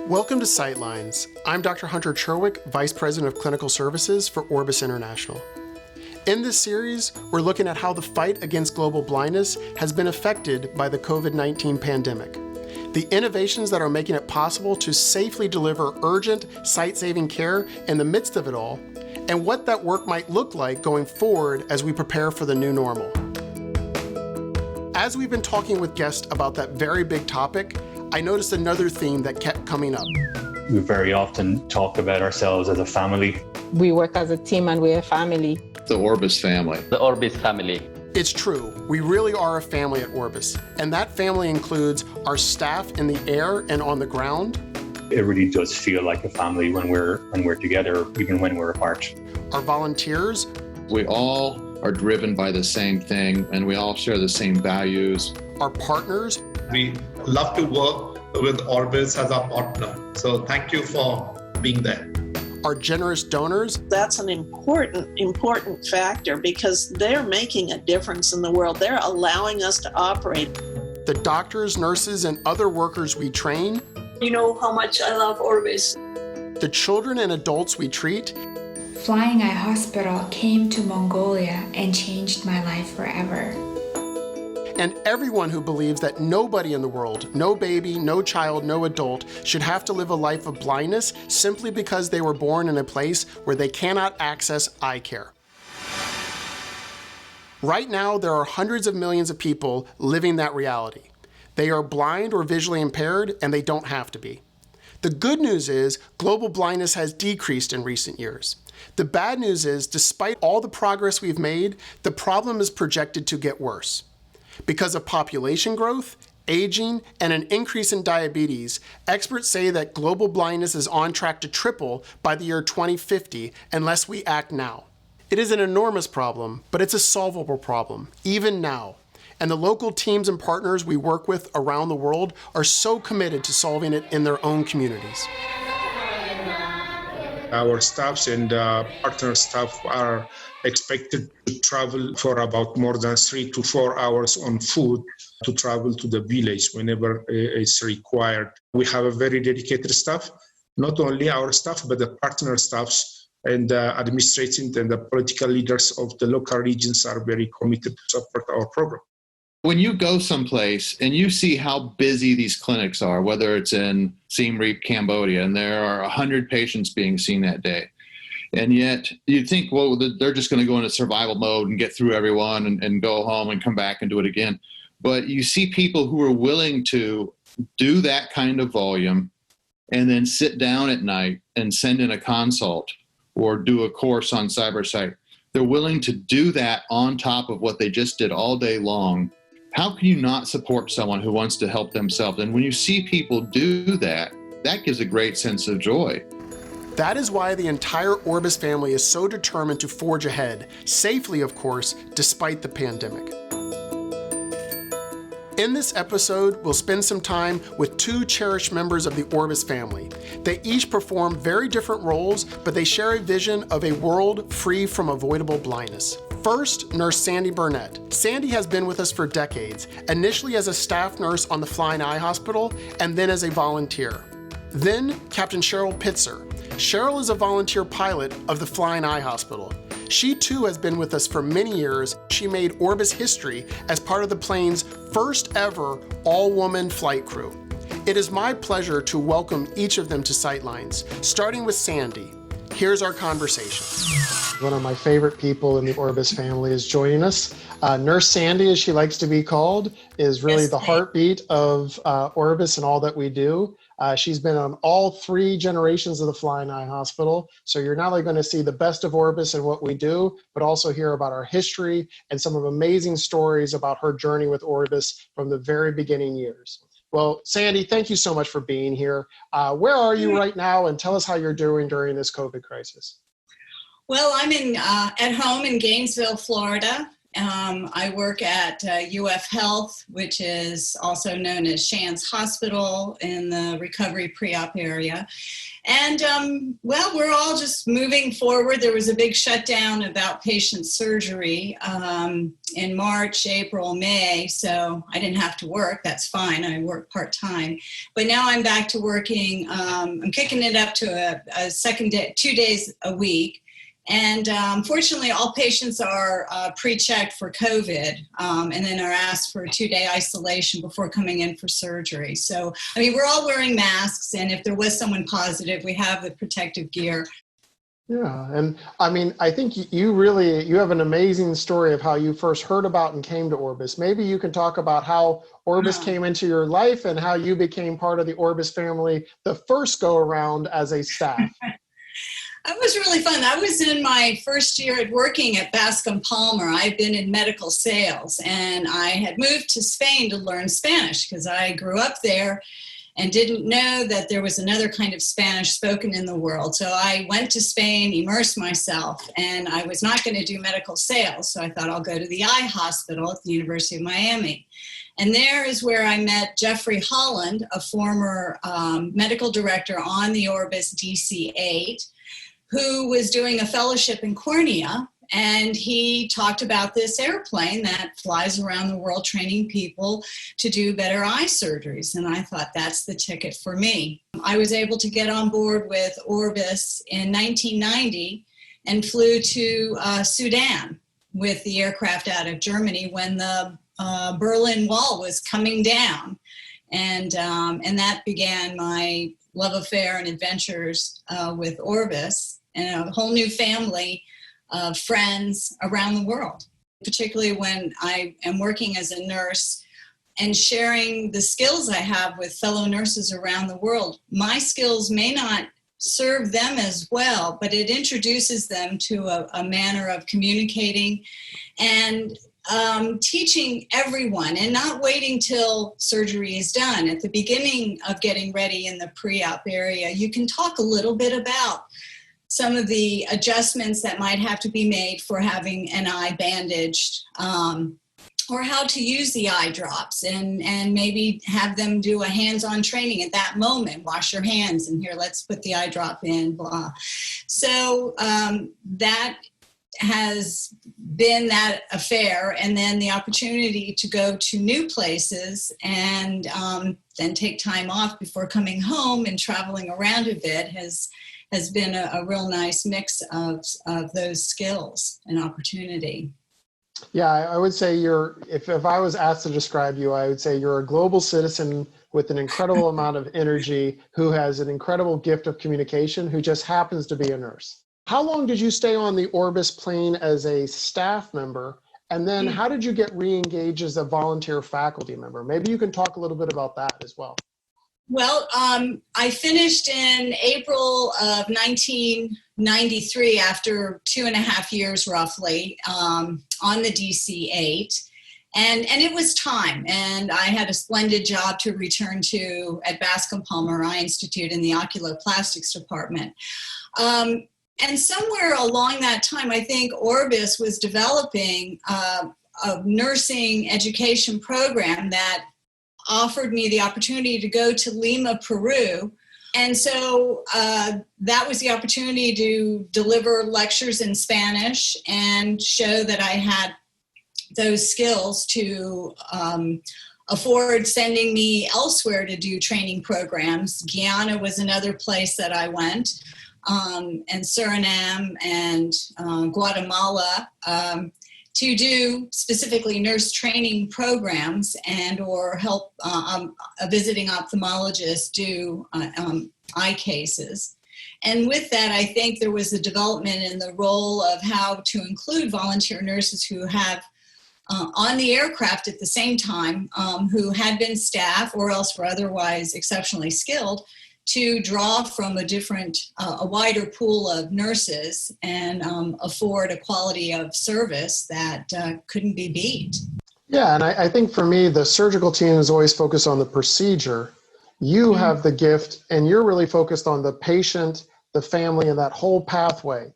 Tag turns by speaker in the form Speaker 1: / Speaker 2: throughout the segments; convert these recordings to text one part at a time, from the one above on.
Speaker 1: Welcome to Sightlines. I'm Dr. Hunter Cherwick, Vice President of Clinical Services for Orbis International. In this series, we're looking at how the fight against global blindness has been affected by the COVID-19 pandemic, the innovations that are making it possible to safely deliver urgent, sight-saving care in the midst of it all, and what that work might look like going forward as we prepare for the new normal. As we've been talking with guests about that very big topic, I noticed another theme that kept coming up.
Speaker 2: We very often talk about ourselves as a family.
Speaker 3: We work as a team and we're a family.
Speaker 4: The Orbis family.
Speaker 5: The Orbis family.
Speaker 1: It's true, we really are a family at Orbis, and that family includes our staff in the air and on the ground.
Speaker 2: It really does feel like a family when we're together, even when we're apart.
Speaker 1: Our volunteers.
Speaker 4: We all are driven by the same thing, and we all share the same values.
Speaker 1: Our partners.
Speaker 6: We love to work with Orbis as our partner. So thank you for being there.
Speaker 1: Our generous donors.
Speaker 7: That's an important factor because they're making a difference in the world. They're allowing us to operate.
Speaker 1: The doctors, nurses, and other workers we train.
Speaker 8: You know how much I love Orbis.
Speaker 1: The children and adults we treat.
Speaker 9: Flying Eye Hospital came to Mongolia and changed my life forever.
Speaker 1: And everyone who believes that nobody in the world, no baby, no child, no adult, should have to live a life of blindness simply because they were born in a place where they cannot access eye care. Right now, there are hundreds of millions of people living that reality. They are blind or visually impaired, and they don't have to be. The good news is global blindness has decreased in recent years. The bad news is, despite all the progress we've made, the problem is projected to get worse. Because of population growth, aging, and an increase in diabetes, experts say that global blindness is on track to triple by the year 2050 unless we act now. It is an enormous problem, but it's a solvable problem, even now. And the local teams and partners we work with around the world are so committed to solving it in their own communities.
Speaker 10: Our staffs and partner staff are expected to travel for about more than 3 to 4 hours on foot to travel to the village whenever it's required. We have a very dedicated staff, not only our staff, but the partner staffs and the administrative and the political leaders of the local regions are very committed to support our program.
Speaker 4: When you go someplace and you see how busy these clinics are, whether it's in Siem Reap, Cambodia, and there are 100 patients being seen that day, and yet you'd think, well, they're just going to go into survival mode and get through everyone and go home and come back and do it again. But you see people who are willing to do that kind of volume and then sit down at night and send in a consult or do a course on CyberSight. They're willing to do that on top of what they just did all day long. How can you not support someone who wants to help themselves? And when you see people do that, that gives a great sense of joy.
Speaker 1: That is why the entire Orbis family is so determined to forge ahead, safely of course, despite the pandemic. In this episode, we'll spend some time with two cherished members of the Orbis family. They each perform very different roles, but they share a vision of a world free from avoidable blindness. First, Nurse Sandy Burnett. Sandy has been with us for decades, initially as a staff nurse on the Flying Eye Hospital, and then as a volunteer. Then, Captain Cheryl Pitzer. Cheryl is a volunteer pilot of the Flying Eye Hospital. She too has been with us for many years. She made Orbis history as part of the plane's first ever all-woman flight crew. It is my pleasure to welcome each of them to Sightlines, starting with Sandy. Here's our conversation. One of my favorite people in the Orbis family is joining us. Nurse Sandy, as she likes to be called, is really the heartbeat of Orbis and all that we do. She's been on all 3 generations of the Flying Eye Hospital. So you're not only going to see the best of Orbis and what we do, but also hear about our history and some of amazing stories about her journey with Orbis from the very beginning years. Well, Sandy, thank you so much for being here. Where are you right now? And tell us how you're doing during this COVID crisis.
Speaker 8: Well, I'm at home in Gainesville, Florida,
Speaker 5: I work at UF Health, which is also known as Shands Hospital in the recovery pre-op area. And well, we're all just moving forward. There was a big shutdown of outpatient surgery in March, April, May, so I didn't have to work. That's fine. I work part-time. But now I'm back to working. I'm kicking it up to a second day, 2 days a week. And fortunately, all patients are pre-checked for COVID and then are asked for a 2-day isolation before coming in for surgery. So, I mean, we're all wearing masks, and if there was someone positive, we have the protective gear.
Speaker 1: Yeah, and I mean, I think you have an amazing story of how you first heard about and came to Orbis. Maybe you can talk about how Orbis came into your life and how you became part of the Orbis family the first go around as a staff.
Speaker 5: That was really fun. I was in my first year at working at Bascom Palmer. I've been in medical sales, and I had moved to Spain to learn Spanish because I grew up there and didn't know that there was another kind of Spanish spoken in the world. So I went to Spain, immersed myself, and I was not going to do medical sales. So I thought I'll go to the eye hospital at the University of Miami. And there is where I met Jeffrey Holland, a former medical director on the Orbis DC-8, who was doing a fellowship in cornea, and he talked about this airplane that flies around the world training people to do better eye surgeries. And I thought, that's the ticket for me. I was able to get on board with Orbis in 1990 and flew to Sudan with the aircraft out of Germany when the Berlin Wall was coming down. And that began my love affair and adventures with Orbis and a whole new family of friends around the world, particularly when I am working as a nurse and sharing the skills I have with fellow nurses around the world. My skills may not serve them as well, but it introduces them to a manner of communicating and teaching everyone and not waiting till surgery is done. At the beginning of getting ready in the pre-op area, you can talk a little bit about some of the adjustments that might have to be made for having an eye bandaged, or how to use the eye drops, and maybe have them do a hands-on training at that moment. Wash your hands, and here, let's put the eye drop in, blah. So that has been that affair, and then the opportunity to go to new places and then take time off before coming home and traveling around a bit has been a real nice mix of those skills and opportunity.
Speaker 1: Yeah, I would say if I was asked to describe you, I would say you're a global citizen with an incredible amount of energy, who has an incredible gift of communication, who just happens to be a nurse. How long did you stay on the Orbis plane as a staff member? And then how did you get re-engaged as a volunteer faculty member? Maybe you can talk a little bit about that as well.
Speaker 5: Well, I finished in April of 1993 after 2.5 years roughly on the DC-8. And it was time, and I had a splendid job to return to at Bascom Palmer Eye Institute in the oculoplastics department. And somewhere along that time, I think Orbis was developing a nursing education program that offered me the opportunity to go to Lima, Peru. And so that was the opportunity to deliver lectures in Spanish and show that I had those skills to afford sending me elsewhere to do training programs. Guyana was another place that I went, and Suriname and Guatemala, to do specifically nurse training programs and or help a visiting ophthalmologist do eye cases. And with that, I think there was a development in the role of how to include volunteer nurses who have on the aircraft at the same time, who had been staff or else were otherwise exceptionally skilled, to draw from a wider pool of nurses and afford a quality of service that couldn't be beat.
Speaker 1: Yeah, and I think for me, the surgical team is always focused on the procedure. You have the gift, and you're really focused on the patient, the family, and that whole pathway.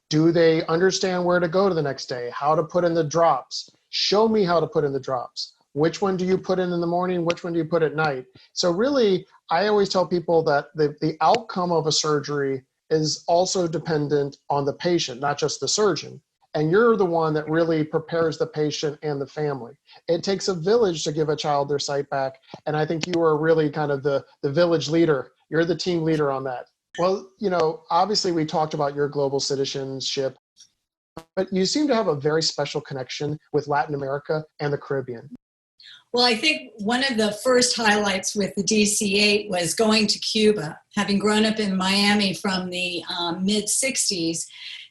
Speaker 1: Do they understand where to go to the next day? How to put in the drops? Show me how to put in the drops. Which one do you put in the morning? Which one do you put at night? So really, I always tell people that the outcome of a surgery is also dependent on the patient, not just the surgeon. And you're the one that really prepares the patient and the family. It takes a village to give a child their sight back. And I think you are really kind of the village leader. You're the team leader on that. Well, obviously we talked about your global citizenship, but you seem to have a very special connection with Latin America and the Caribbean.
Speaker 5: Well, I think one of the first highlights with the DC-8 was going to Cuba. Having grown up in Miami from the mid-'60s,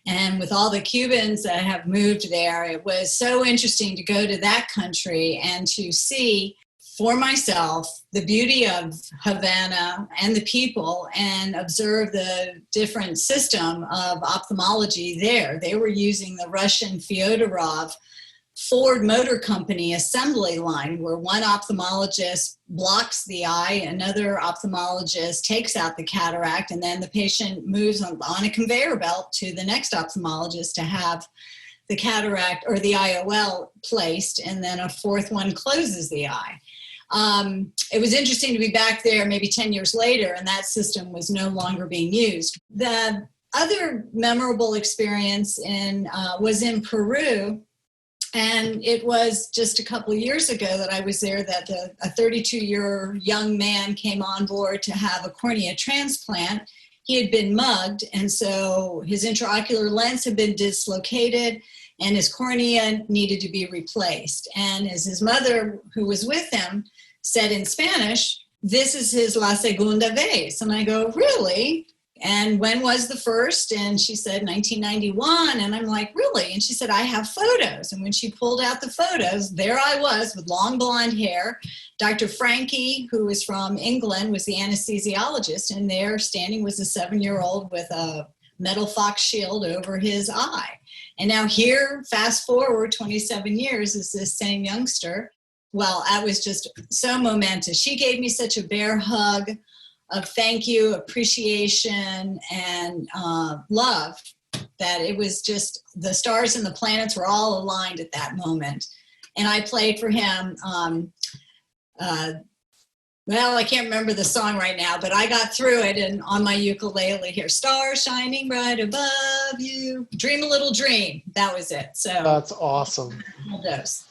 Speaker 5: and with all the Cubans that have moved there, it was so interesting to go to that country and to see for myself the beauty of Havana and the people, and observe the different system of ophthalmology there. They were using the Russian Fyodorov Ford Motor Company assembly line, where one ophthalmologist blocks the eye, another ophthalmologist takes out the cataract, and then the patient moves on a conveyor belt to the next ophthalmologist to have the cataract or the IOL placed, and then a fourth one closes the eye. It was interesting to be back there maybe 10 years later, and that system was no longer being used. The other memorable experience was in Peru. And it was just a couple of years ago that I was there that a 32-year young man came on board to have a cornea transplant. He had been mugged, and so his intraocular lens had been dislocated, and his cornea needed to be replaced. And as his mother, who was with him, said in Spanish, "This is his la segunda vez." And I go, "Really? And when was the first?" And she said 1991. And I'm like, "Really?" And she said, "I have photos." And when she pulled out the photos, there I was with long blonde hair. Dr. Frankie, who was from England, was the anesthesiologist. And there standing was a 7-year-old with a metal fox shield over his eye. And now here, fast forward 27 years, is this same youngster. Well, I was just so momentous. She gave me such a bear hug of thank you, appreciation, and love, that it was just the stars and the planets were all aligned at that moment. And I played for him, well, I can't remember the song right now, but I got through it and on my ukulele here, "Stars shining bright above you, dream a little dream." That was it. So
Speaker 1: that's awesome.
Speaker 5: Dose.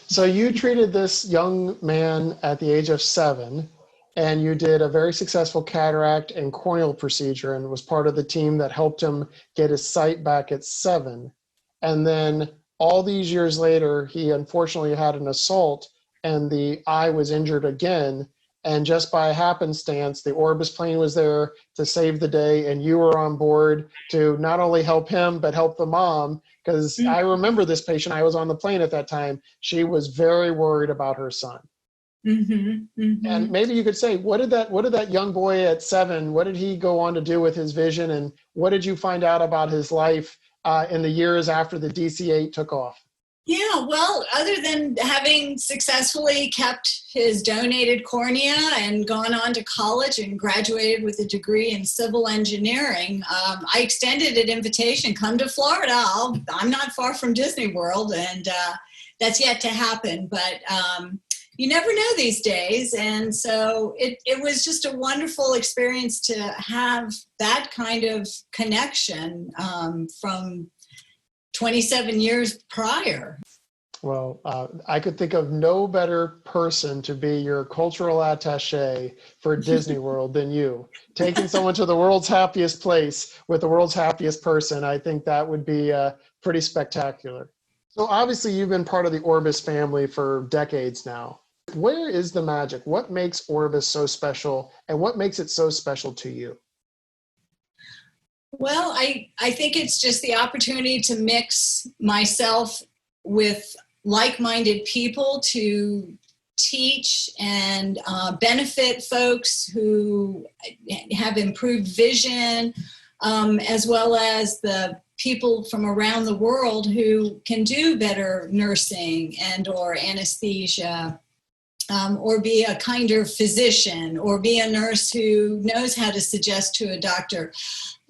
Speaker 1: So you treated this young man at the age of 7, and you did a very successful cataract and corneal procedure and was part of the team that helped him get his sight back at 7. And then all these years later, he unfortunately had an assault and the eye was injured again. And just by happenstance, the Orbis plane was there to save the day, and you were on board to not only help him, but help the mom. Because I remember this patient, I was on the plane at that time. She was very worried about her son.
Speaker 5: Mm-hmm, mm-hmm.
Speaker 1: And maybe you could say, what did that young boy at 7, what did he go on to do with his vision? And what did you find out about his life in the years after the DC-8 took off?
Speaker 5: Yeah, well, other than having successfully kept his donated cornea and gone on to college and graduated with a degree in civil engineering, I extended an invitation, come to Florida. I'm not far from Disney World, and that's yet to happen. But you never know these days. And so it was just a wonderful experience to have that kind of connection from 27 years prior.
Speaker 1: Well, I could think of no better person to be your cultural attaché for Disney World than you. Taking someone to the world's happiest place with the world's happiest person, I think that would be pretty spectacular. So obviously you've been part of the Orbis family for decades now. Where is the magic? What makes Orbis so special, and what makes it so special to you?
Speaker 5: Well, I think it's just the opportunity to mix myself with like-minded people to teach and benefit folks who have improved vision, as well as the people from around the world who can do better nursing and or anesthesia, or be a kinder physician, or be a nurse who knows how to suggest to a doctor,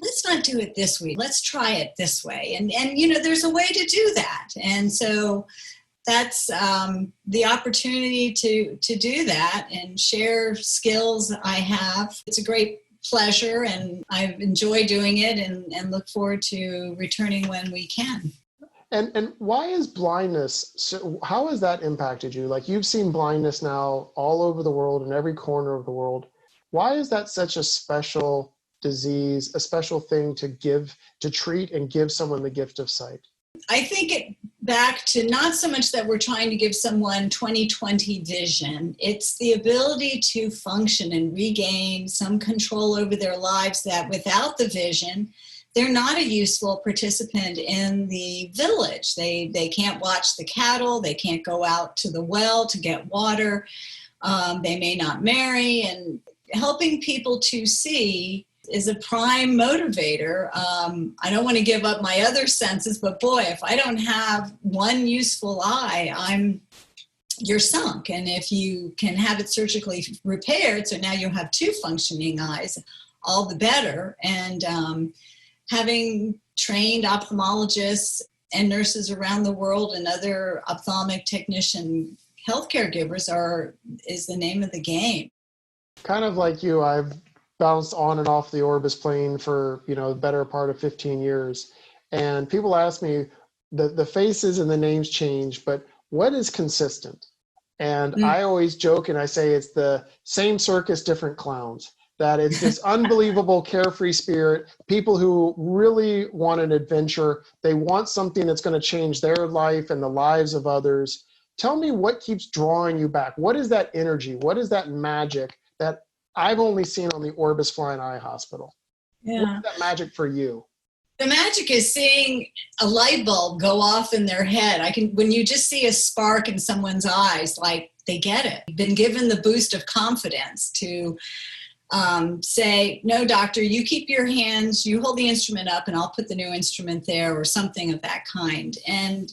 Speaker 5: let's not do it this way. Let's try it this way. And you know, there's a way to do that. And so that's the opportunity to do that and share skills I have. It's a great pleasure, and I enjoy doing it and look forward to returning when we can.
Speaker 1: And why is blindness, so how has that impacted you? Like, you've seen blindness now all over the world, in every corner of the world. Why is that such a special disease, a special thing to treat and give someone the gift of sight?
Speaker 5: I think it back to not so much that we're trying to give someone 20/20 vision. It's the ability to function and regain some control over their lives, that without the vision, they're not a useful participant in the village. They can't watch the cattle. They can't go out to the well to get water. They may not marry. And helping people to see is a prime motivator. I don't want to give up my other senses, but boy, if I don't have one useful eye, you're sunk. And if you can have it surgically repaired, so now you have two functioning eyes, all the better. And having trained ophthalmologists and nurses around the world and other ophthalmic technician healthcare givers is the name of the game.
Speaker 1: Kind of like you, I've bounced on and off the Orbis plane for, the better part of 15 years. And people ask me, the faces and the names change, but what is consistent? And I always joke and I say it's the same circus, different clowns. That it's this unbelievable carefree spirit, people who really want an adventure. They want something that's going to change their life and the lives of others. Tell me what keeps drawing you back. What is that energy? What is that magic that I've only seen on the Orbis Flying Eye Hospital?
Speaker 5: Yeah.
Speaker 1: What is that magic for you?
Speaker 5: The magic is seeing a light bulb go off in their head. When you just see a spark in someone's eyes, like they get it. You've been given the boost of confidence to say, no, doctor, you keep your hands, you hold the instrument up and I'll put the new instrument there, or something of that kind. And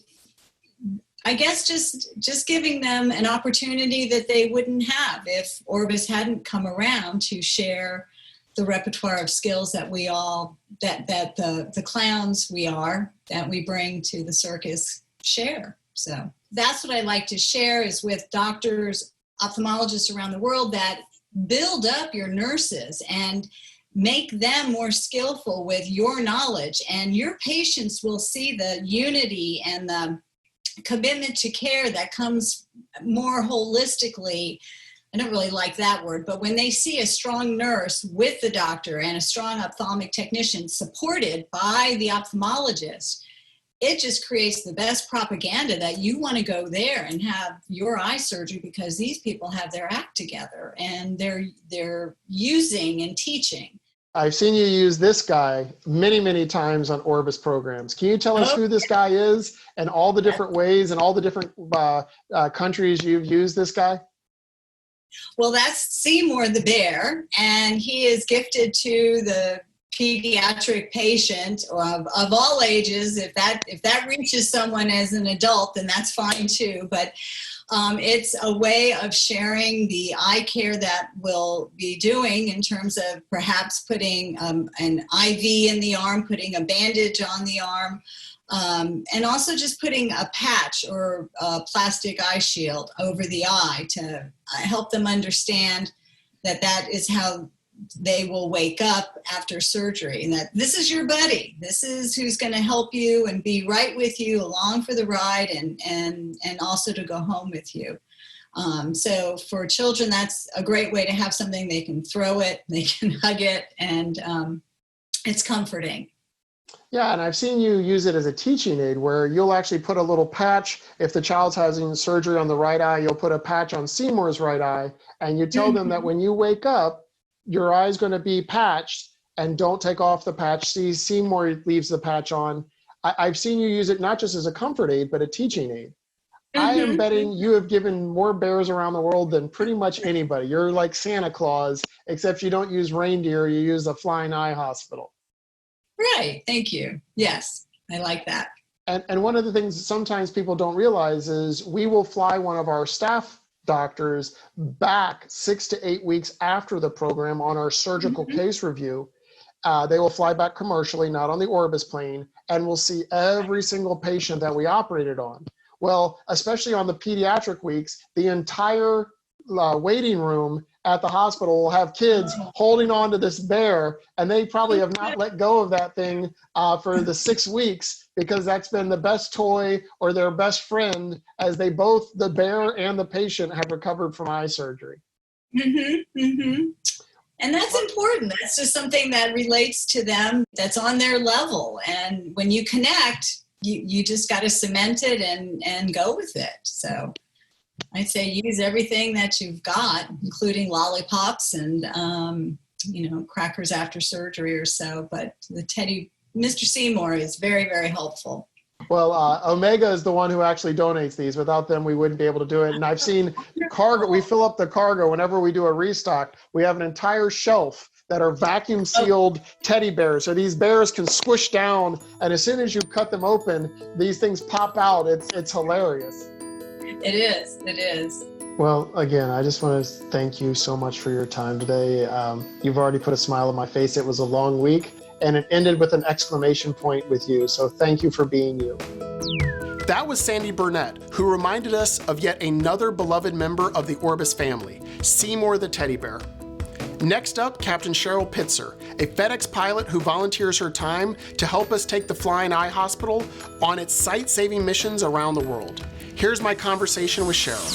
Speaker 5: I guess just giving them an opportunity that they wouldn't have if Orbis hadn't come around to share the repertoire of skills that we all, that the clowns that we bring to the circus share. So that's what I like to share, is with doctors, ophthalmologists around the world, that build up your nurses and make them more skillful with your knowledge, and your patients will see the unity and the commitment to care that comes more holistically. I don't really like that word, but when they see a strong nurse with the doctor and a strong ophthalmic technician supported by the ophthalmologist, it just creates the best propaganda that you want to go there and have your eye surgery, because these people have their act together and they're using and teaching.
Speaker 1: I've seen you use this guy many, many times on Orbis programs. Can you tell us who this guy is and all the different ways and all the different countries you've used this guy?
Speaker 5: Well, that's Seymour the bear, and he is gifted to the pediatric patient of all ages. If that reaches someone as an adult, then that's fine too. But it's a way of sharing the eye care that we'll be doing, in terms of perhaps putting an IV in the arm, putting a bandage on the arm, and also just putting a patch or a plastic eye shield over the eye to help them understand that is how they will wake up after surgery, and that this is your buddy. This is who's going to help you and be right with you along for the ride, and also to go home with you. So for children, that's a great way to have something they can throw it, they can hug it, and it's comforting.
Speaker 1: Yeah, and I've seen you use it as a teaching aid, where you'll actually put a little patch. If the child's having surgery on the right eye, you'll put a patch on Seymour's right eye, and you tell them that when you wake up, your eye's going to be patched, and don't take off the patch. See, Seymour leaves the patch on. I've seen you use it not just as a comfort aid, but a teaching aid. I am betting you have given more bears around the world than pretty much anybody. You're like Santa Claus, except you don't use reindeer, you use the Flying Eye Hospital.
Speaker 5: Right, thank you. Yes, I like that.
Speaker 1: And one of the things that sometimes people don't realize is we will fly one of our staff doctors back 6 to 8 weeks after the program on our surgical case review. They will fly back commercially, not on the Orbis plane, and will see every single patient that we operated on. Well, especially on the pediatric weeks, the entire waiting room at the hospital will have kids holding on to this bear, and they probably have not let go of that thing for the 6 weeks, because that's been the best toy or their best friend, as they both, the bear and the patient, have recovered from eye surgery.
Speaker 5: Mm-hmm, mm-hmm. And that's important. That's just something that relates to them, that's on their level. And when you connect, you just got to cement it and go with it. So I'd say use everything that you've got, including lollipops and, crackers after surgery or so. But Mr. Seymour is very, very helpful.
Speaker 1: Well, Omega is the one who actually donates these. Without them, we wouldn't be able to do it. And I've seen cargo. We fill up the cargo whenever we do a restock. We have an entire shelf that are vacuum sealed teddy bears. So these bears can squish down, and as soon as you cut them open, these things pop out. It's hilarious.
Speaker 5: It is. It is.
Speaker 1: Well, again, I just want to thank you so much for your time today. You've already put a smile on my face. It was a long week, and it ended with an exclamation point with you. So thank you for being you. That was Sandy Burnett, who reminded us of yet another beloved member of the Orbis family, Seymour the teddy bear. Next up, Captain Cheryl Pitzer, a FedEx pilot who volunteers her time to help us take the Flying Eye Hospital on its sight-saving missions around the world. Here's my conversation with Cheryl.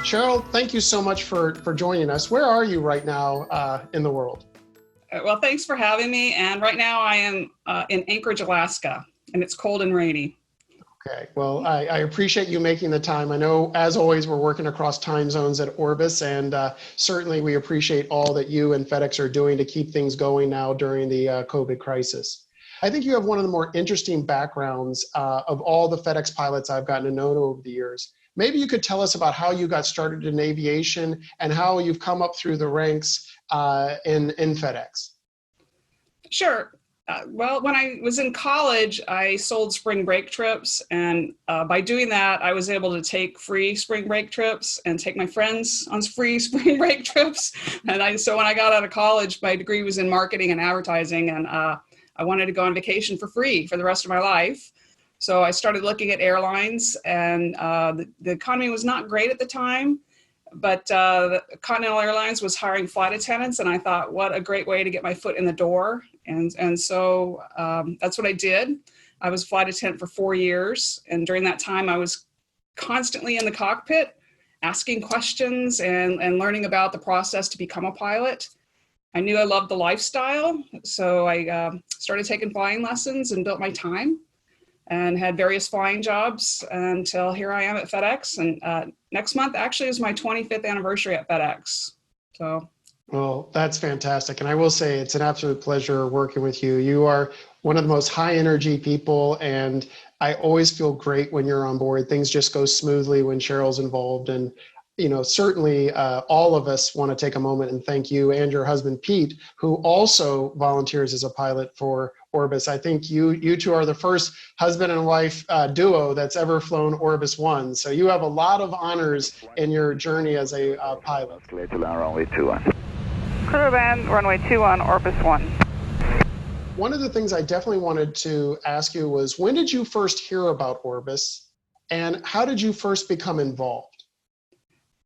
Speaker 1: Cheryl, thank you so much for joining us. Where are you right now in the world?
Speaker 11: Well, thanks for having me. And right now I am in Anchorage, Alaska, and it's cold and rainy.
Speaker 1: Okay, well, I appreciate you making the time. I know, as always, we're working across time zones at Orbis, and certainly we appreciate all that you and FedEx are doing to keep things going now during the COVID crisis. I think you have one of the more interesting backgrounds of all the FedEx pilots I've gotten to know over the years. Maybe you could tell us about how you got started in aviation and how you've come up through the ranks in FedEx.
Speaker 11: Sure. Well, when I was in college, I sold spring break trips. And by doing that, I was able to take free spring break trips and take my friends on free spring break trips. And so when I got out of college, my degree was in marketing and advertising. And I wanted to go on vacation for free for the rest of my life. So I started looking at airlines, and the economy was not great at the time, but Continental Airlines was hiring flight attendants, and I thought, what a great way to get my foot in the door. And so that's what I did. I was a flight attendant for 4 years, and during that time I was constantly in the cockpit asking questions and learning about the process to become a pilot. I knew I loved the lifestyle, so I started taking flying lessons and built my time and had various flying jobs until here I am at FedEx. And next month actually is my 25th anniversary at FedEx. So.
Speaker 1: Well, that's fantastic. And I will say it's an absolute pleasure working with you. You are one of the most high energy people, and I always feel great when you're on board. Things just go smoothly when Cheryl's involved. And certainly all of us want to take a moment and thank you and your husband, Pete, who also volunteers as a pilot for Orbis. I think you two are the first husband and wife duo that's ever flown Orbis One. So you have a lot of honors in your journey as a pilot.
Speaker 12: Clear to land runway 21.
Speaker 11: Crew band, runway 21, Orbis 1.
Speaker 1: One of the things I definitely wanted to ask you was, when did you first hear about Orbis, and how did you first become involved?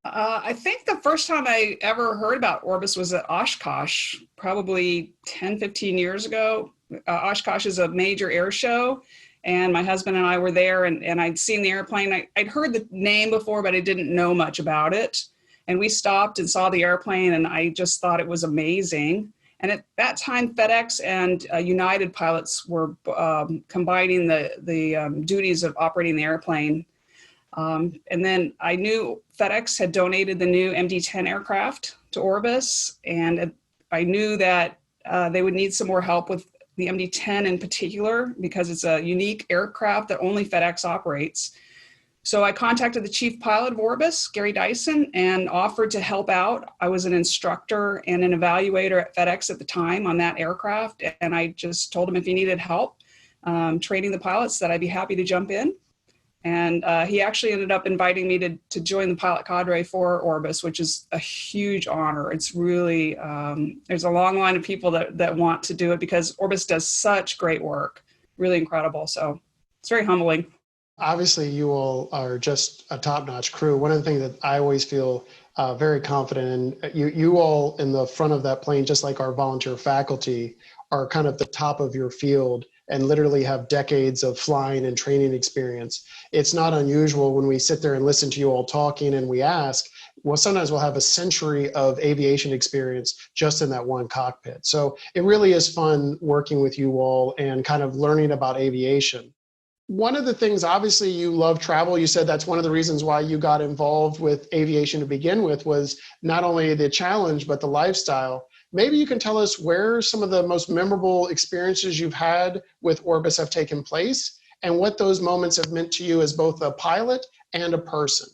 Speaker 11: I think the first time I ever heard about Orbis was at Oshkosh, probably 10, 15 years ago. Oshkosh is a major air show, and my husband and I were there, and I'd seen the airplane. I'd heard the name before, but I didn't know much about it. And we stopped and saw the airplane, and I just thought it was amazing. And at that time, FedEx and United pilots were combining the duties of operating the airplane. And then I knew FedEx had donated the new MD-10 aircraft to Orbis, and I knew that they would need some more help with the MD-10 in particular, because it's a unique aircraft that only FedEx operates. So I contacted the chief pilot of Orbis, Gary Dyson, and offered to help out. I was an instructor and an evaluator at FedEx at the time on that aircraft, and I just told him if he needed help training the pilots that I'd be happy to jump in. And he actually ended up inviting me to join the pilot cadre for Orbis, which is a huge honor. It's really, there's a long line of people that want to do it because Orbis does such great work, really incredible. So it's very humbling.
Speaker 1: Obviously, you all are just a top-notch crew. One of the things that I always feel very confident in, you all in the front of that plane, just like our volunteer faculty, are kind of the top of your field and literally have decades of flying and training experience. It's not unusual when we sit there and listen to you all talking and we ask, well, sometimes we'll have a century of aviation experience just in that one cockpit. So it really is fun working with you all and kind of learning about aviation. One of the things, obviously, you love travel. You said that's one of the reasons why you got involved with aviation to begin with, was not only the challenge, but the lifestyle. Maybe you can tell us where some of the most memorable experiences you've had with Orbis have taken place and what those moments have meant to you as both a pilot and a person.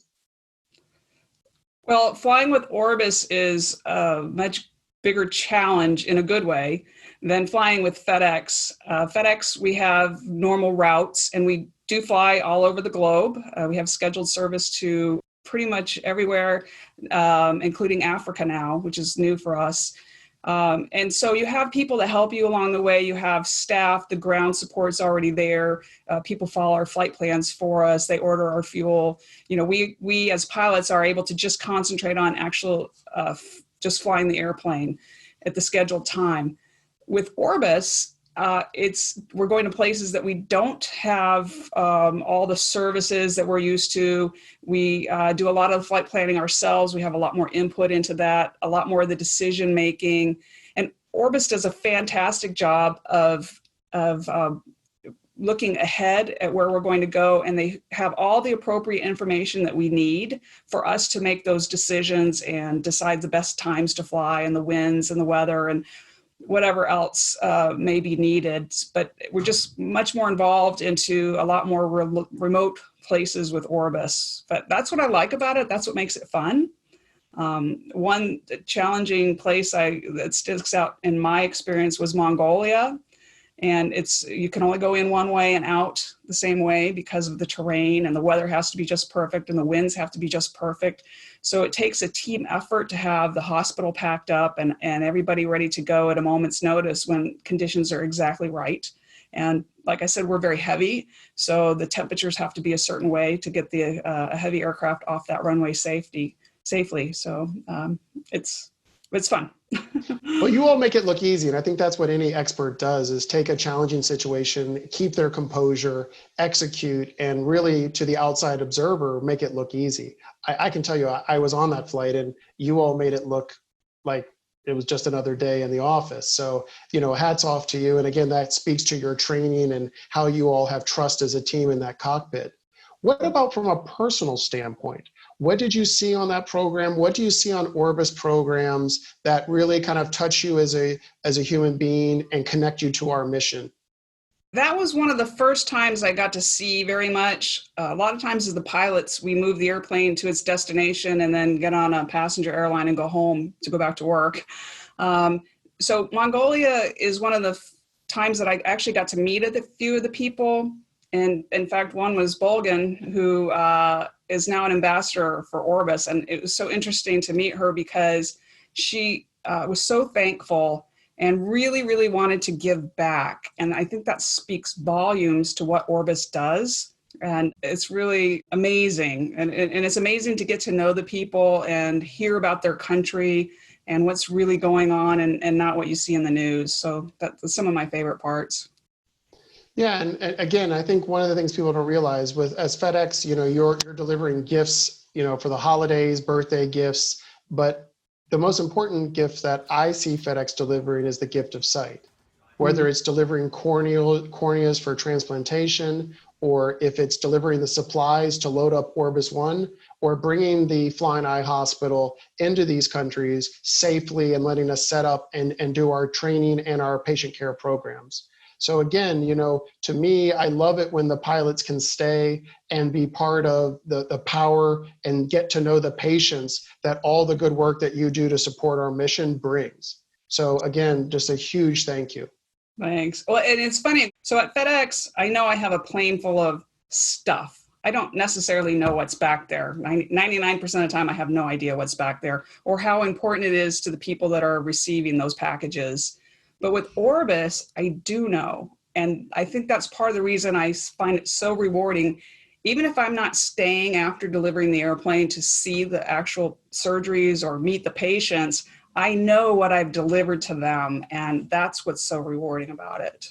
Speaker 11: Well, flying with Orbis is a much bigger challenge in a good way than flying with FedEx. FedEx, we have normal routes and we do fly all over the globe. We have scheduled service to pretty much everywhere, including Africa now, which is new for us. And so you have people that help you along the way. You have staff, the ground support's already there. People follow our flight plans for us. They order our fuel. You know, we as pilots are able to just concentrate on actual, just flying the airplane at the scheduled time. With Orbis, we're going to places that we don't have all the services that we're used to. We do a lot of the flight planning ourselves. We have a lot more input into that, a lot more of the decision making. And Orbis does a fantastic job of looking ahead at where we're going to go, and they have all the appropriate information that we need for us to make those decisions and decide the best times to fly and the winds and the weather and whatever else may be needed. But we're just much more involved into a lot more remote places with Orbis. But that's what I like about it. That's what makes it fun. One challenging place that sticks out in my experience was Mongolia. And you can only go in one way and out the same way because of the terrain, and the weather has to be just perfect and the winds have to be just perfect. So it takes a team effort to have the hospital packed up and everybody ready to go at a moment's notice when conditions are exactly right. And like I said, we're very heavy, so the temperatures have to be a certain way to get a heavy aircraft off that runway safely. So it's fun.
Speaker 1: Well, you all make it look easy, and I think that's what any expert does, is take a challenging situation, keep their composure, execute, and really, to the outside observer, make it look easy. I can tell you, I was on that flight, and you all made it look like it was just another day in the office. So, hats off to you. And again, that speaks to your training and how you all have trust as a team in that cockpit. What about from a personal standpoint? What did you see on that program? What do you see on Orbis programs that really kind of touch you as a human being and connect you to our mission?
Speaker 11: That was one of the first times I got to see very much. A lot of times as the pilots, we move the airplane to its destination and then get on a passenger airline and go home to go back to work. So Mongolia is one of the times that I actually got to meet a few of the people. And in fact, one was Bolgan, who is now an ambassador for Orbis. And it was so interesting to meet her because she was so thankful and really, really wanted to give back. And I think that speaks volumes to what Orbis does. And it's really amazing. And it's amazing to get to know the people and hear about their country and what's really going on and not what you see in the news. So that's some of my favorite parts.
Speaker 1: Yeah, and again, I think one of the things people don't realize as FedEx, you're delivering gifts, for the holidays, birthday gifts, but the most important gift that I see FedEx delivering is the gift of sight. Whether it's delivering corneas for transplantation, or if it's delivering the supplies to load up Orbis One, or bringing the Flying Eye Hospital into these countries safely and letting us set up and do our training and our patient care programs. So again, to me, I love it when the pilots can stay and be part of the power and get to know the patients that all the good work that you do to support our mission brings. So again, just a huge thank you.
Speaker 11: Thanks. Well, and it's funny. So at FedEx, I know I have a plane full of stuff. I don't necessarily know what's back there. 99% of the time, I have no idea what's back there or how important it is to the people that are receiving those packages. But with Orbis, I do know. And I think that's part of the reason I find it so rewarding. Even if I'm not staying after delivering the airplane to see the actual surgeries or meet the patients, I know what I've delivered to them. And that's what's so rewarding about it.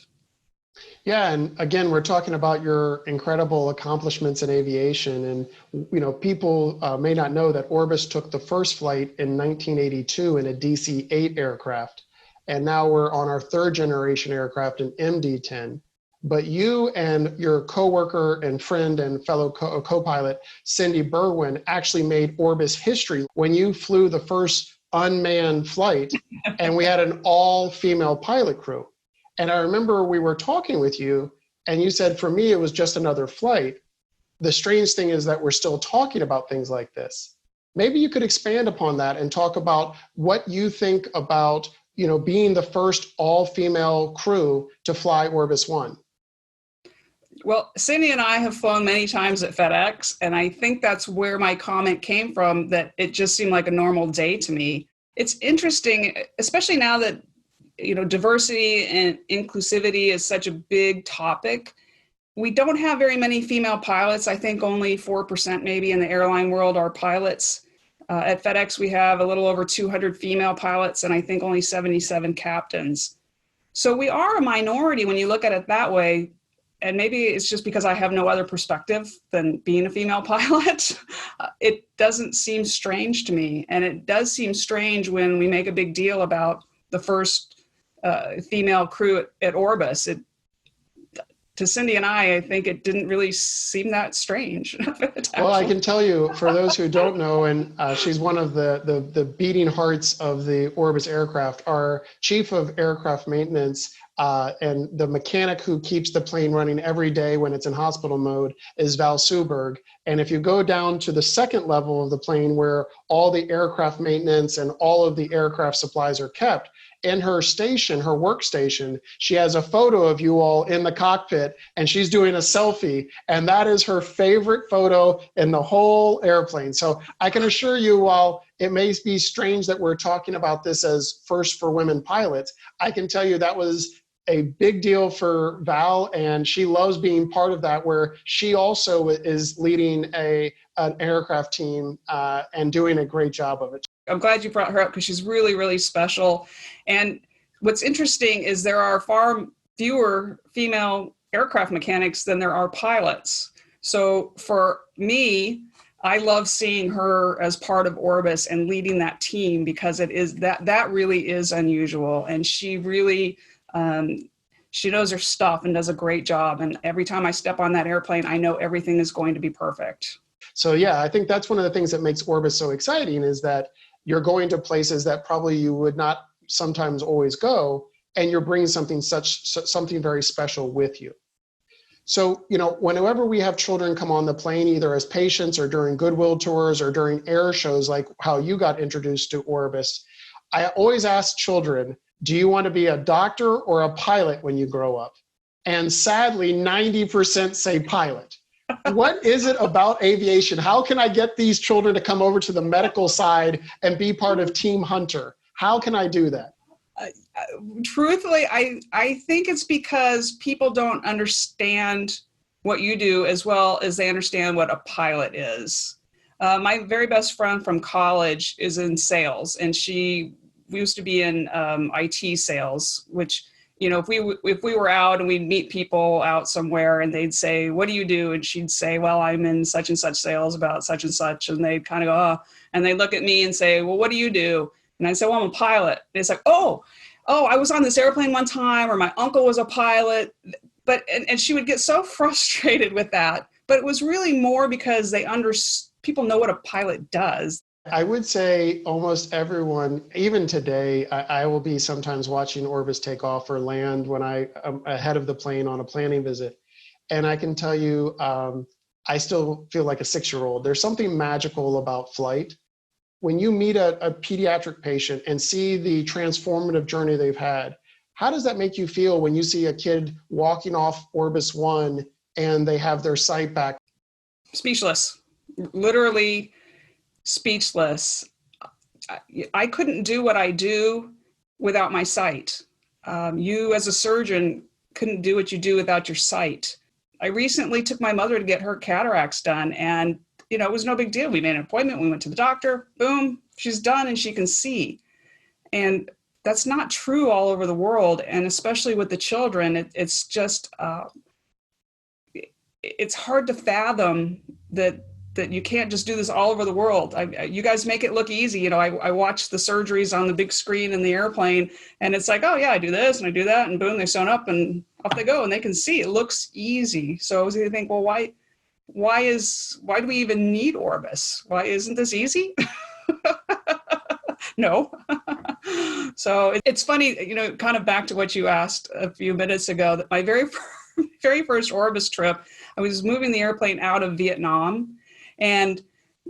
Speaker 1: Yeah, and again, we're talking about your incredible accomplishments in aviation, and people may not know that Orbis took the first flight in 1982 in a DC-8 aircraft, and now we're on our third generation aircraft, an MD-10. But you and your coworker and friend and fellow co-pilot Cindy Berwin actually made Orbis history when you flew the first unmanned flight, and we had an all-female pilot crew. And I remember we were talking with you and you said, for me, it was just another flight. The strange thing is that we're still talking about things like this. Maybe you could expand upon that and talk about what you think about, being the first all-female crew to fly Orbis One.
Speaker 11: Well, Cindy and I have flown many times at FedEx, and I think that's where my comment came from, that it just seemed like a normal day to me. It's interesting, especially now that diversity and inclusivity is such a big topic. We don't have very many female pilots. I think only 4% maybe in the airline world are pilots. At FedEx, we have a little over 200 female pilots, and I think only 77 captains. So we are a minority when you look at it that way. And maybe it's just because I have no other perspective than being a female pilot. It doesn't seem strange to me. And it does seem strange when we make a big deal about the first female crew at Orbis. To Cindy and I think it didn't really seem that strange.
Speaker 1: Well, I can tell you, for those who don't know, and she's one of the beating hearts of the Orbis aircraft, our chief of aircraft maintenance and the mechanic who keeps the plane running every day when it's in hospital mode is Val Suberg. And if you go down to the second level of the plane where all the aircraft maintenance and all of the aircraft supplies are kept, in her station, her workstation, she has a photo of you all in the cockpit and she's doing a selfie, and that is her favorite photo in the whole airplane. So I can assure you, while it may be strange that we're talking about this as first for women pilots, I can tell you that was a big deal for Val, and she loves being part of that, where she also is leading an aircraft team and doing a great job of it.
Speaker 11: I'm glad you brought her up because she's really, really special. And what's interesting is there are far fewer female aircraft mechanics than there are pilots. So for me, I love seeing her as part of Orbis and leading that team, because it is that really is unusual. And she really, she knows her stuff and does a great job. And every time I step on that airplane, I know everything is going to be perfect.
Speaker 1: So yeah, I think that's one of the things that makes Orbis so exciting, is that you're going to places that probably you would not sometimes always go, and you're bringing something very special with you. So, whenever we have children come on the plane, either as patients or during Goodwill tours or during air shows, like how you got introduced to Orbis, I always ask children, do you want to be a doctor or a pilot when you grow up? And sadly, 90% say pilot. What is it about aviation? How can I get these children to come over to the medical side and be part of Team Hunter? How can I do that?
Speaker 11: Truthfully, I think it's because people don't understand what you do as well as they understand what a pilot is. My very best friend from college is in sales, and we used to be in IT sales, which, if we were out and we'd meet people out somewhere and they'd say, what do you do? And she'd say, well, I'm in such and such sales about such and such. And they'd kind of go, oh, and they'd look at me and say, well, what do you do? And I'd say, well, I'm a pilot. And it's like, oh, I was on this airplane one time, or my uncle was a pilot. And she would get so frustrated with that. But it was really more because people know what a pilot does.
Speaker 1: I would say almost everyone, even today, I will be sometimes watching Orbis take off or land when I'm ahead of the plane on a planning visit. And I can tell you, I still feel like a 6-year-old. There's something magical about flight. When you meet a pediatric patient and see the transformative journey they've had, how does that make you feel when you see a kid walking off Orbis One and they have their sight back?
Speaker 11: Speechless, literally speechless. I couldn't do what I do without my sight. You as a surgeon couldn't do what you do without your sight. I recently took my mother to get her cataracts done, and it was no big deal. We made an appointment, we went to the doctor, boom, she's done and she can see. And that's not true all over the world, and especially with the children, it's just, it's hard to fathom that you can't just do this all over the world. You guys make it look easy. I watch the surgeries on the big screen in the airplane, and it's like, oh yeah, I do this and I do that, and boom, they sewn up and off they go, and they can see. It looks easy. So I was going to think, well, why do we even need Orbis? Why isn't this easy? No. So it's funny, kind of back to what you asked a few minutes ago, that my very first Orbis trip, I was moving the airplane out of Vietnam. And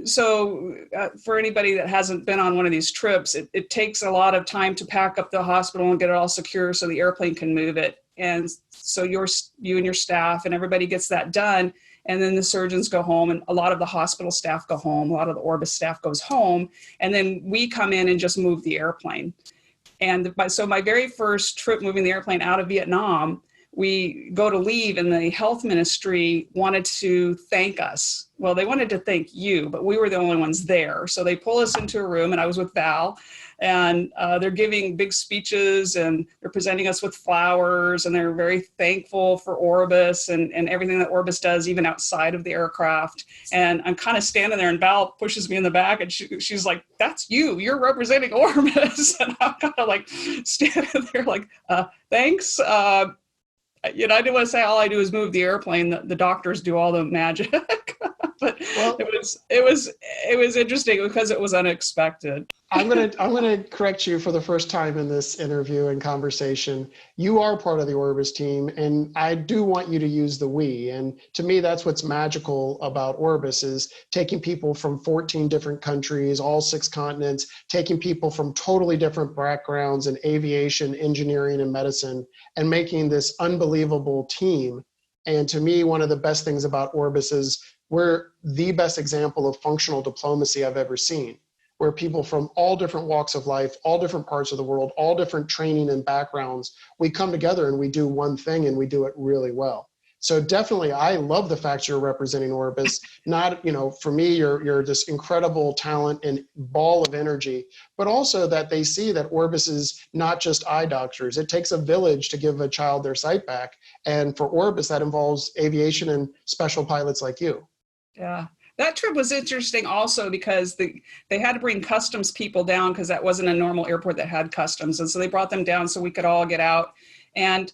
Speaker 11: so for anybody that hasn't been on one of these trips, it takes a lot of time to pack up the hospital and get it all secure so the airplane can move it. And so you and your staff and everybody gets that done. And then the surgeons go home, and a lot of the hospital staff go home. A lot of the Orbis staff goes home. And then we come in and just move the airplane. And so my very first trip moving the airplane out of Vietnam, we go to leave, and the health ministry wanted to thank us. Well, they wanted to thank you, but we were the only ones there. So they pull us into a room, and I was with Val, and they're giving big speeches, and they're presenting us with flowers, and they're very thankful for Orbis and everything that Orbis does, even outside of the aircraft. And I'm kind of standing there, and Val pushes me in the back, and she's like, that's you're representing Orbis. And I'm kind of like standing there like, thanks. I didn't want to say all I do is move the airplane. The doctors do all the magic. But it was interesting because it was unexpected.
Speaker 1: I'm gonna correct you for the first time in this interview and conversation. You are part of the Orbis team, and I do want you to use the we. And to me, that's what's magical about Orbis, is taking people from 14 different countries, all 6 continents, taking people from totally different backgrounds in aviation, engineering, and medicine, and making this unbelievable team. And to me, one of the best things about Orbis is we're the best example of functional diplomacy I've ever seen, where people from all different walks of life, all different parts of the world, all different training and backgrounds, we come together and we do one thing, and we do it really well. So definitely, I love the fact you're representing Orbis. Not, for me, you're this incredible talent and ball of energy, but also that they see that Orbis is not just eye doctors. It takes a village to give a child their sight back. And for Orbis, that involves aviation and special pilots like you.
Speaker 11: Yeah. That trip was interesting also because they had to bring customs people down, because that wasn't a normal airport that had customs. And so they brought them down so we could all get out. And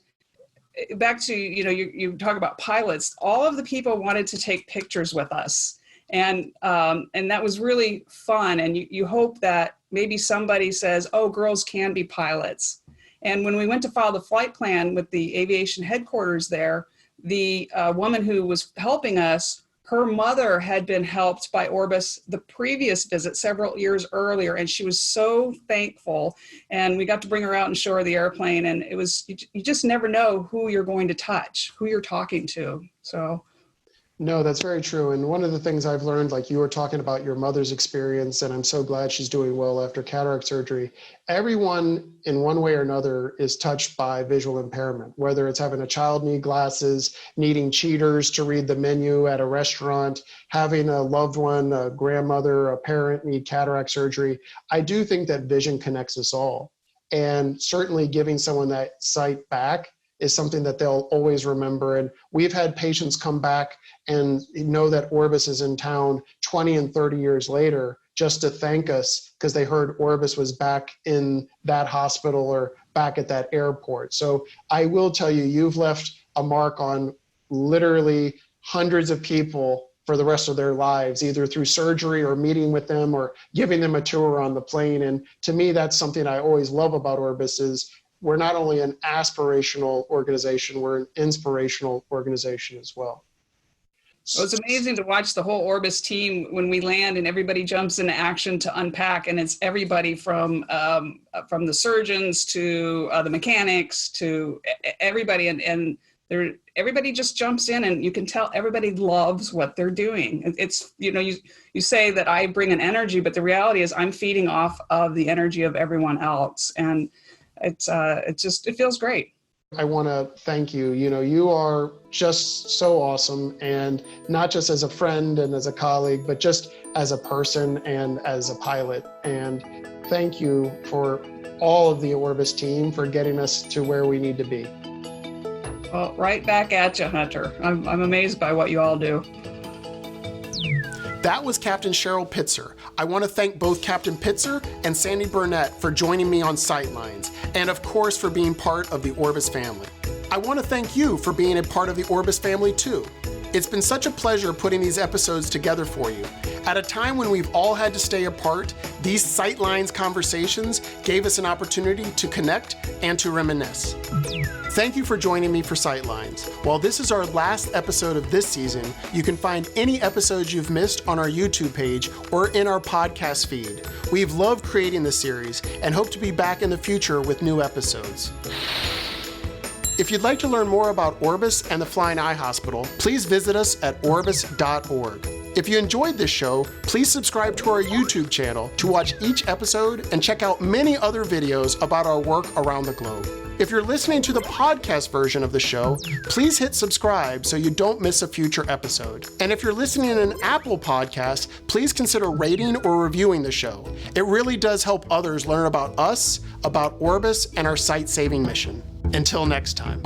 Speaker 11: back to, you talk about pilots, all of the people wanted to take pictures with us. And that was really fun. And you hope that maybe somebody says, oh, girls can be pilots. And when we went to file the flight plan with the aviation headquarters there, the woman who was helping us, her mother had been helped by Orbis the previous visit several years earlier, and she was so thankful. And we got to bring her out and show her the airplane, and it was, you just never know who you're going to touch, who you're talking to. So.
Speaker 1: No, that's very true. And one of the things I've learned, like you were talking about your mother's experience, and I'm so glad she's doing well after cataract surgery. Everyone in one way or another is touched by visual impairment, whether it's having a child need glasses, needing cheaters to read the menu at a restaurant, having a loved one, a grandmother, a parent need cataract surgery. I do think that vision connects us all. And certainly giving someone that sight back is something that they'll always remember. And we've had patients come back and know that Orbis is in town 20 and 30 years later just to thank us because they heard Orbis was back in that hospital or back at that airport. So I will tell you, you've left a mark on literally hundreds of people for the rest of their lives, either through surgery or meeting with them or giving them a tour on the plane. And to me, that's something I always love about Orbis is we're not only an aspirational organization, we're an inspirational organization as well.
Speaker 11: It was amazing to watch the whole Orbis team when we land and everybody jumps into action to unpack, and it's everybody from the surgeons to the mechanics to everybody, and everybody just jumps in, and you can tell everybody loves what they're doing. It's, you say that I bring an energy, but the reality is I'm feeding off of the energy of everyone else. And it feels great.
Speaker 1: I want to thank you. You are just so awesome, and not just as a friend and as a colleague, but just as a person and as a pilot. And thank you for all of the Orbis team for getting us to where we need to be.
Speaker 11: Well, right back at you, Hunter. I'm amazed by what you all do.
Speaker 1: That was Captain Cheryl Pitzer. I want to thank both Captain Pitzer and Sandy Burnett for joining me on Sightlines, and of course for being part of the Orbis family. I want to thank you for being a part of the Orbis family too. It's been such a pleasure putting these episodes together for you. At a time when we've all had to stay apart, these Sightlines conversations gave us an opportunity to connect and to reminisce. Thank you for joining me for Sightlines. While this is our last episode of this season, you can find any episodes you've missed on our YouTube page or in our podcast feed. We've loved creating this series and hope to be back in the future with new episodes. If you'd like to learn more about Orbis and the Flying Eye Hospital, please visit us at orbis.org. If you enjoyed this show, please subscribe to our YouTube channel to watch each episode and check out many other videos about our work around the globe. If you're listening to the podcast version of the show, please hit subscribe so you don't miss a future episode. And if you're listening in an Apple podcast, please consider rating or reviewing the show. It really does help others learn about us, about Orbis, and our sight-saving mission. Until next time.